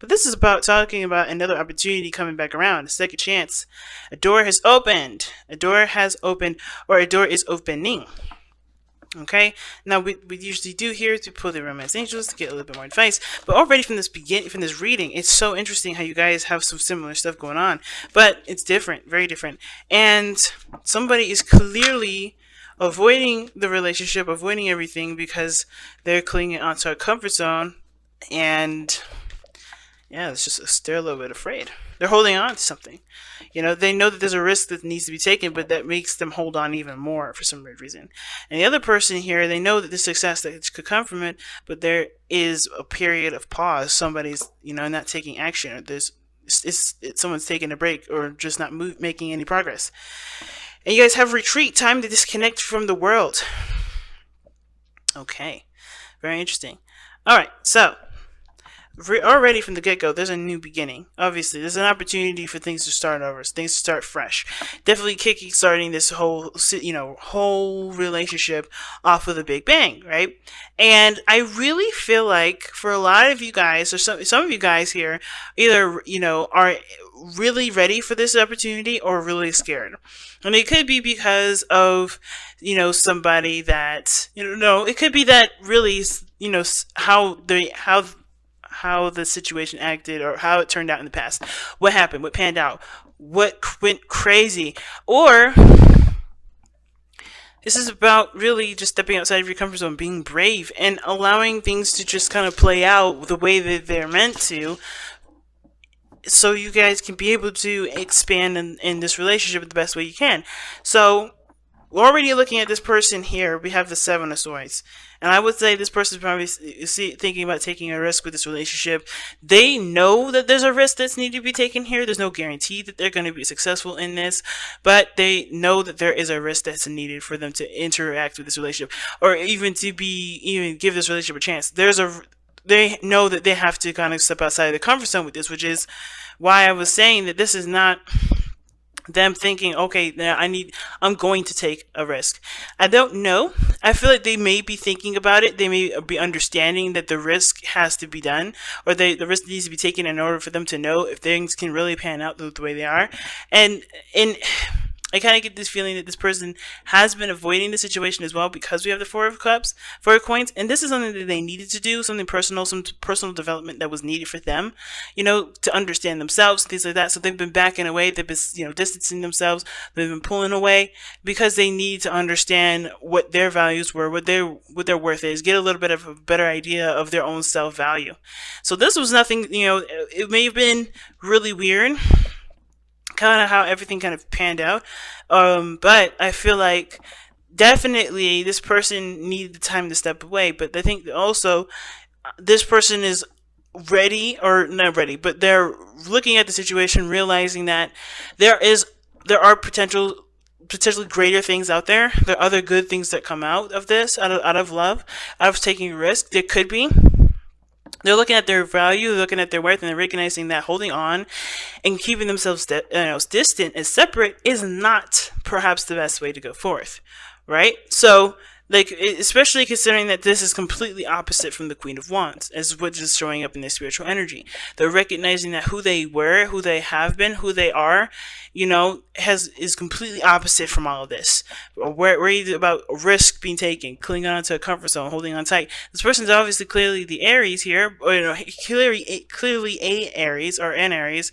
But this is about talking about another opportunity coming back around, a second chance. A door has opened. A door has opened, or a door is opening. Okay, now we usually do here to pull the romance angels to get a little bit more advice, but already from this reading, it's so interesting how you guys have some similar stuff going on, but it's different, very different, and somebody is clearly avoiding the relationship, avoiding everything because they're clinging onto a comfort zone, and yeah, it's just they're a little bit afraid. They're holding on to something. They know that there's a risk that needs to be taken, but that makes them hold on even more for some weird reason. And the other person here, they know that the success that could come from it, but there is a period of pause. Somebody's, not taking action. Or someone's taking a break, or just not making any progress. And you guys have retreat, time to disconnect from the world. Okay, very interesting. All right, so already from the get-go, there's a new beginning. Obviously, there's an opportunity for things to start over, things to start fresh. Definitely starting this whole relationship off with a big bang, right? And I really feel like for a lot of you guys, or some of you guys here, either are really ready for this opportunity or really scared. And it could be because of somebody that it could be that really how the situation acted, or how it turned out in the past. What happened? What panned out? What went crazy? Or this is about really just stepping outside of your comfort zone, being brave, and allowing things to just kind of play out the way that they're meant to, so you guys can be able to expand in this relationship the best way you can. So we're already looking at this person here. We have the Seven of Swords. And I would say this person is probably thinking about taking a risk with this relationship. They know that there's a risk that's needed to be taken here. There's no guarantee that they're going to be successful in this, but they know that there is a risk that's needed for them to interact with this relationship, or even to give this relationship a chance. They know that they have to kind of step outside of the comfort zone with this, which is why I was saying that this is not them thinking, okay, now I'm going to take a risk. I don't know. I feel like they may be thinking about it. They may be understanding that the risk has to be done, or the risk needs to be taken in order for them to know if things can really pan out the way they are. And I kind of get this feeling that this person has been avoiding the situation as well, because we have the Four of Coins, and this is something that they needed to do, something personal, some personal development that was needed for them, to understand themselves, things like that. So they've been backing away, they've been, distancing themselves, they've been pulling away, because they need to understand what their values were, what their worth is, get a little bit of a better idea of their own self-value. So this was nothing, it may have been really weird, kind of how everything kind of panned out, but I feel like definitely this person needed the time to step away. But I think also this person is ready, or not ready, but they're looking at the situation, realizing that there are potentially greater things out there. There are other good things that come out of this, out of love, out of taking a risk. There could be. They're looking at their value, they're looking at their worth, and they're recognizing that holding on and keeping themselves distant and separate is not perhaps the best way to go forth, right? So, especially considering that this is completely opposite from the Queen of Wands, as what is showing up in their spiritual energy. They're recognizing that who they were, who they have been, who they are, is completely opposite from all of this. Worried about risk being taken, clinging on to a comfort zone, holding on tight. This person's obviously clearly the Aries here, or clearly a Aries, or an Aries.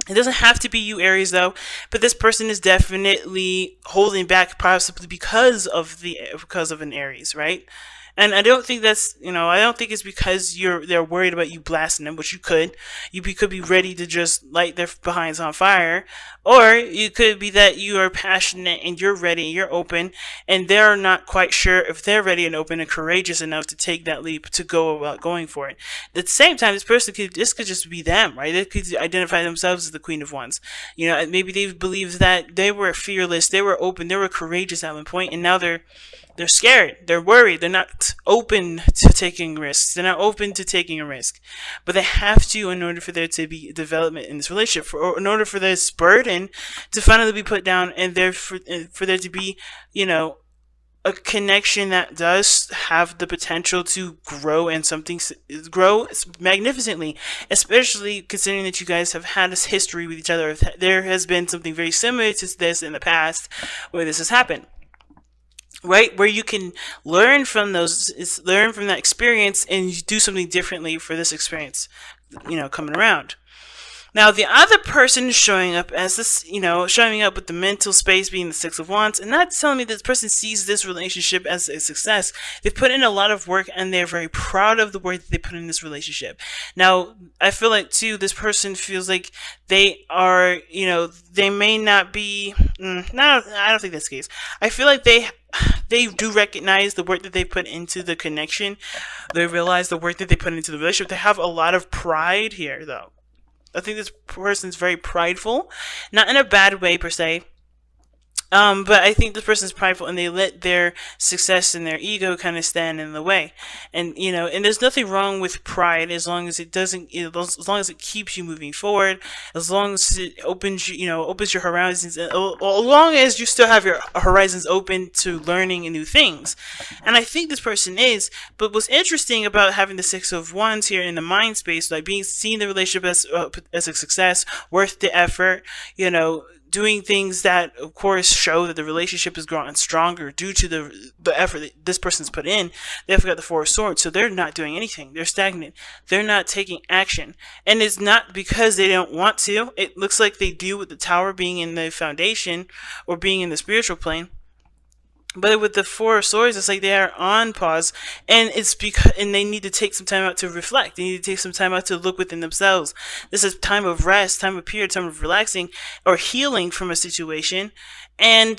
It doesn't have to be you, Aries, though, but this person is definitely holding back, possibly because of an Aries, right? And I don't think that's, I don't think it's because they're worried about you blasting them, which you could. You could be ready to just light their behinds on fire. Or you could be that you are passionate and you're ready, you're open, and they're not quite sure if they're ready and open and courageous enough to take that leap to go about going for it. At the same time, this could just be them, right? They could identify themselves as the Queen of Wands. Maybe they believe that they were fearless, they were open, they were courageous at one point, and now they're scared, they're worried, they're not open to taking risks, they're not open to taking a risk. But they have to, in order for there to be development in this relationship, or in order for this burden to finally be put down, and for there to be, a connection that does have the potential to grow and grow magnificently, especially considering that you guys have had this history with each other. There has been something very similar to this in the past where this has happened, right? Where you can learn from that experience and do something differently for this experience, coming around. Now, the other person is showing up as this, showing up with the mental space being the Six of Wands, and that's telling me this person sees this relationship as a success. They've put in a lot of work and they're very proud of the work that they put in this relationship. Now, I feel like, too, this person feels like they are, they may not be, no, I don't think that's the case. I feel like they do recognize the work that they put into the connection. They realize the work that they put into the relationship. They have a lot of pride here, though. I think this person's very prideful, not in a bad way per se, but I think this person's prideful and they let their success and their ego kind of stand in the way. And, and there's nothing wrong with pride as long as it doesn't, as long as it keeps you moving forward, as long as it opens, opens your horizons, as long as you still have your horizons open to learning and new things. And I think this person is, but what's interesting about having the Six of Wands here in the mind space, like seeing the relationship as a success, worth the effort, doing things that, of course, show that the relationship is growing stronger due to the effort that this person's put in. They've got the Four of Swords, so they're not doing anything. They're stagnant. They're not taking action. And it's not because they don't want to. It looks like they do with the Tower being in the foundation or being in the spiritual plane. But with the Four of Swords, it's like they are on pause, and it's because they need to take some time out to reflect. They need to take some time out to look within themselves. This is time of rest, time of period, time of relaxing or healing from a situation. And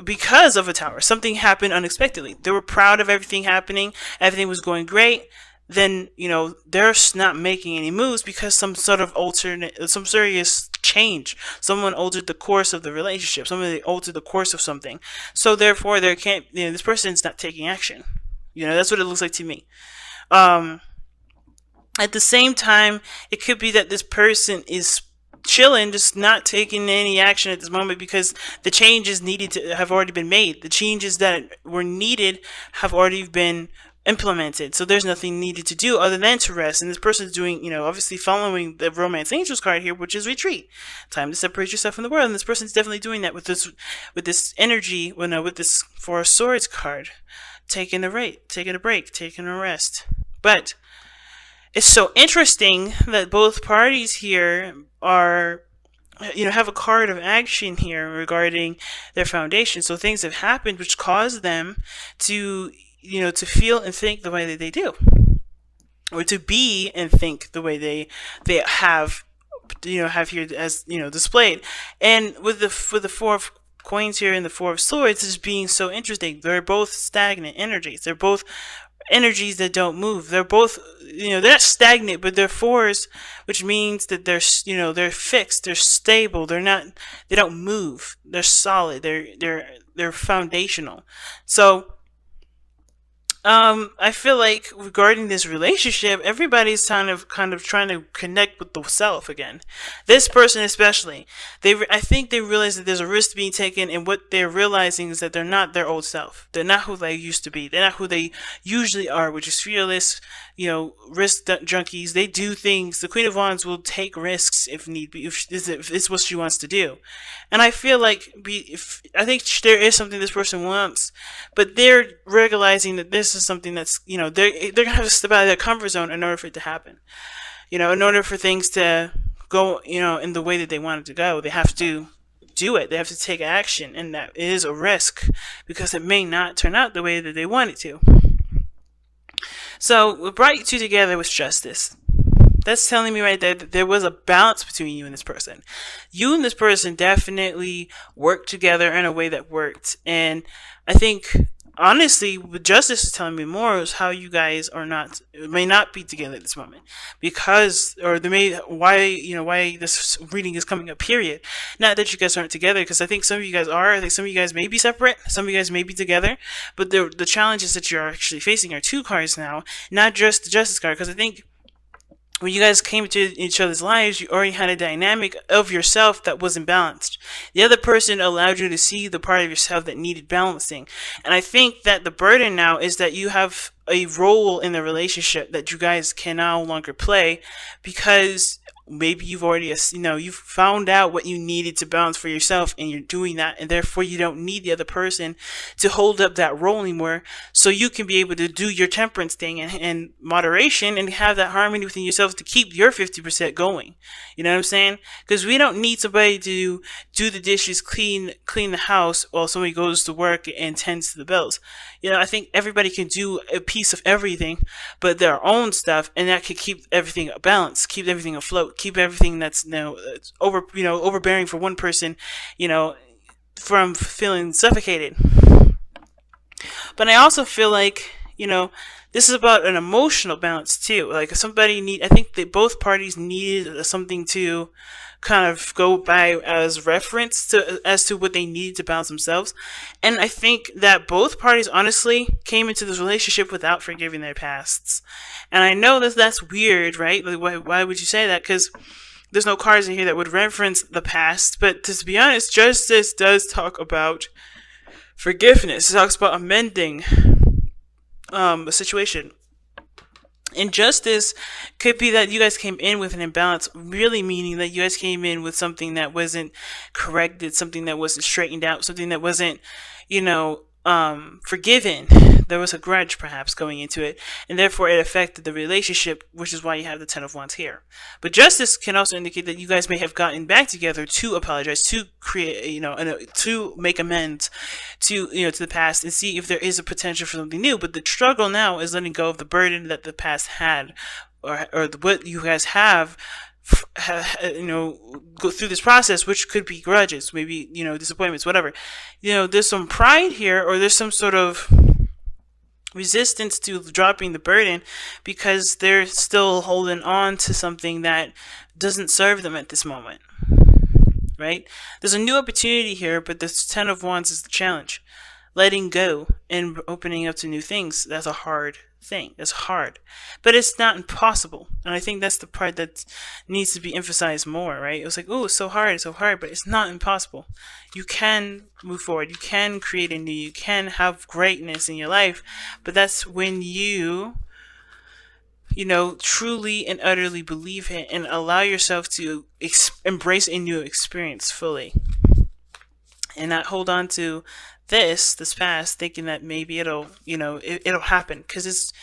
because of a Tower, something happened unexpectedly. They were proud of everything happening. Everything was going great. Then, they're not making any moves because some serious change. Someone altered the course of the relationship. Somebody altered the course of something. So therefore, this person's not taking action. That's what it looks like to me. At the same time, it could be that this person is chilling, just not taking any action at this moment because the changes needed to have already been made. The changes that were needed have already been implemented, so there's nothing needed to do other than to rest. And this person is doing, obviously following the Romance Angels card here, which is retreat, time to separate yourself from the world. And this person's definitely doing that with this energy, with this Four of Swords card, taking a break, taking a rest. But it's so interesting that both parties here are, have a card of action here regarding their foundation. So things have happened which caused them to to feel and think the way that they do, or to be and think the way they have here as displayed. And with the Four of Coins here and the Four of Swords is being so interesting. They're both stagnant energies. They're both energies that don't move. They're both, they're not stagnant, but they're fours, which means that they're fixed, they're stable, they don't move, they're solid, they're foundational. So I feel like regarding this relationship, everybody's kind of trying to connect with the self again. This person especially, I think they realize that there's a risk being taken, and what they're realizing is that they're not their old self. They're not who they used to be. They're not who they usually are, which is fearless, risk junkies. They do things. The Queen of Wands will take risks if need be, if it's what she wants to do. And I feel like I think there is something this person wants, but they're realizing that this is something that's, they're gonna have to step out of their comfort zone in order for it to happen. In order for things to go, in the way that they want it to go, they have to do it. They have to take action, and that is a risk because it may not turn out the way that they want it to. So what brought you two together was justice. That's telling me right there that there was a balance between you and this person. You and this person definitely worked together in a way that worked. And I think, honestly, what justice is telling me more is how you guys may not be together at this moment. Why this reading is coming up, period. Not that you guys aren't together, because I think some of you guys are. I think some of you guys may be separate. Some of you guys may be together. But the challenges that you're actually facing are two cards now, not just the justice card. Because I think when you guys came into each other's lives, you already had a dynamic of yourself that wasn't balanced. The other person allowed you to see the part of yourself that needed balancing. And I think that the burden now is that you have a role in the relationship that you guys can no longer play, because maybe you've already, you've found out what you needed to balance for yourself, and you're doing that, and therefore you don't need the other person to hold up that role anymore, so you can be able to do your temperance thing and moderation, and have that harmony within yourself to keep your 50% going. You know what I'm saying? Because we don't need somebody to do the dishes, clean the house while somebody goes to work and tends to the bills. I think everybody can do a piece of everything, but their own stuff, and that could keep everything balanced, keep everything afloat, keep everything that's overbearing for one person, from feeling suffocated. But I also feel like, this is about an emotional balance too. Like I think that both parties needed something to kind of go by as reference as to what they needed to balance themselves. And I think that both parties honestly came into this relationship without forgiving their pasts. And I know that that's weird, right? Like, why would you say that? Because there's no cards in here that would reference the past. But to be honest, justice does talk about forgiveness. It talks about amending a situation. Injustice could be that you guys came in with an imbalance, really meaning that you guys came in with something that wasn't corrected, something that wasn't straightened out, something that wasn't, forgiven. There was a grudge perhaps going into it, and therefore it affected the relationship, which is why you have the Ten of Wands here. But justice can also indicate that you guys may have gotten back together to apologize, to create, to make amends to the past, and see if there is a potential for something new. But the struggle now is letting go of the burden that the past had, or what you guys have go through this process, which could be grudges, maybe disappointments, whatever. There's some pride here, or there's some sort of resistance to dropping the burden, because they're still holding on to something that doesn't serve them at this moment, right? There's a new opportunity here, but the Ten of Wands is the challenge. Letting go and opening up to new things, that's a hard thing. It's hard, but it's not impossible. And I think that's the part that needs to be emphasized more, right? It was like, oh, it's so hard, but it's not impossible. You can move forward. You can create a new, you can have greatness in your life, but that's when you truly and utterly believe it and allow yourself to embrace a new experience fully, and not hold on to this past, thinking that maybe it'll happen, because it's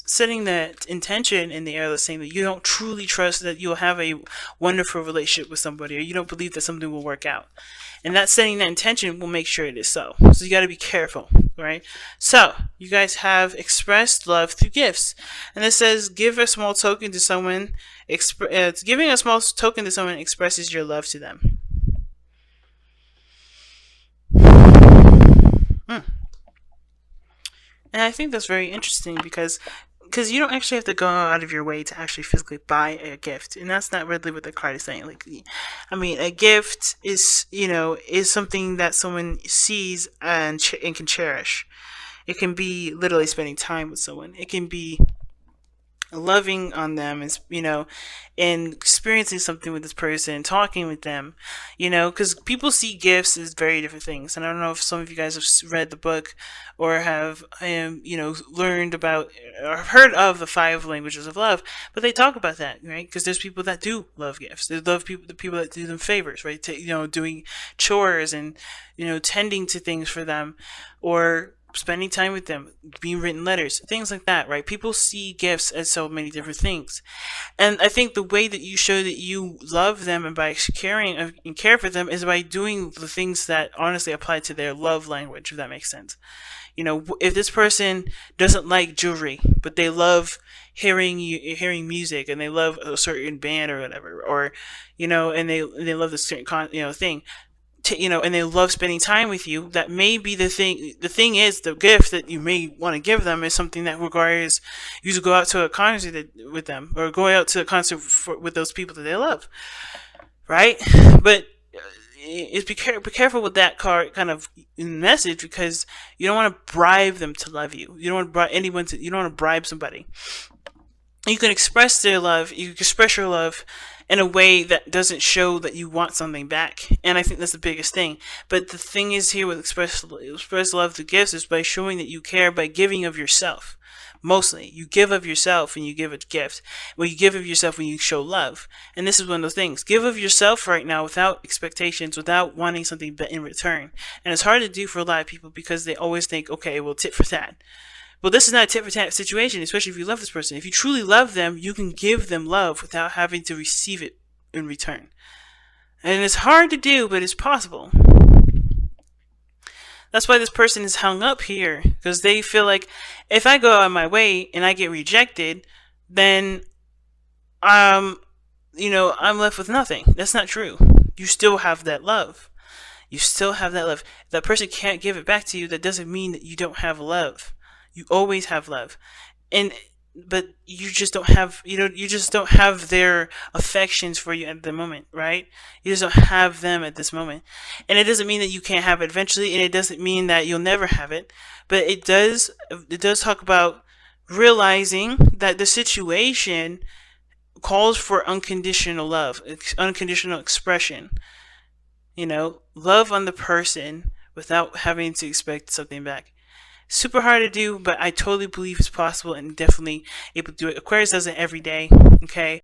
setting that intention in the air, saying that you don't truly trust that you'll have a wonderful relationship with somebody, or you don't believe that something will work out, and that setting that intention will make sure it is so. So you got to be careful, right? So you guys have expressed love through gifts, and it says give a small token to someone. Giving a small token to someone expresses your love to them. And I think that's very interesting, because you don't actually have to go out of your way to actually physically buy a gift, and that's not really what the card is saying. Like, I mean, a gift is something that someone sees and can cherish. It can be literally spending time with someone. It can be loving on them, and experiencing something with this person, talking with them, because people see gifts as very different things. And I don't know if some of you guys have read the book, or have learned about or heard of the 5 languages of love, but they talk about that, right? Because there's people that do love gifts. They love the people that do them favors, right? Doing chores and tending to things for them, or spending time with them, being written letters, things like that, right? People see gifts as so many different things. And I think the way that you show that you love them, and by caring and care for them, is by doing the things that honestly apply to their love language, if that makes sense. If this person doesn't like jewelry, but they love hearing music, and they love a certain band or whatever, or and they love this certain thing, and they love spending time with you, that may be the thing. The thing is, the gift that you may want to give them is something that requires you to go out to a concert with them, or go out to a concert with those people that they love, right? But be careful with that card kind of message, because you don't want to bribe them to love you. You don't want to bribe anyone you don't want to bribe somebody. You can express their love, you can express your love in a way that doesn't show that you want something back. And I think that's the biggest thing. But the thing is here with express love through gifts is by showing that you care, by giving of yourself. Mostly, you give of yourself when you give a gift. Well, you give of yourself when you show love. And this is one of those things. Give of yourself right now without expectations, without wanting something in return. And it's hard to do for a lot of people because they always think, okay, well, tit for tat. Well, this is not a tit for tat situation, especially if you love this person. If you truly love them, you can give them love without having to receive it in return. And it's hard to do, but it's possible. That's why this person is hung up here, because they feel like if I go out of my way and I get rejected, then I'm left with nothing. That's not true. You still have that love. You still have that love. If that person can't give it back to you, that doesn't mean that you don't have love. You always have love. But you just don't have you just don't have their affections for you at the moment, right? You just don't have them at this moment. And it doesn't mean that you can't have it eventually, and it doesn't mean that you'll never have it. But it does talk about realizing that the situation calls for unconditional love, unconditional expression. Love on the person without having to expect something back. Super hard to do, but I totally believe it's possible and definitely able to do it. Aquarius does it every day, okay?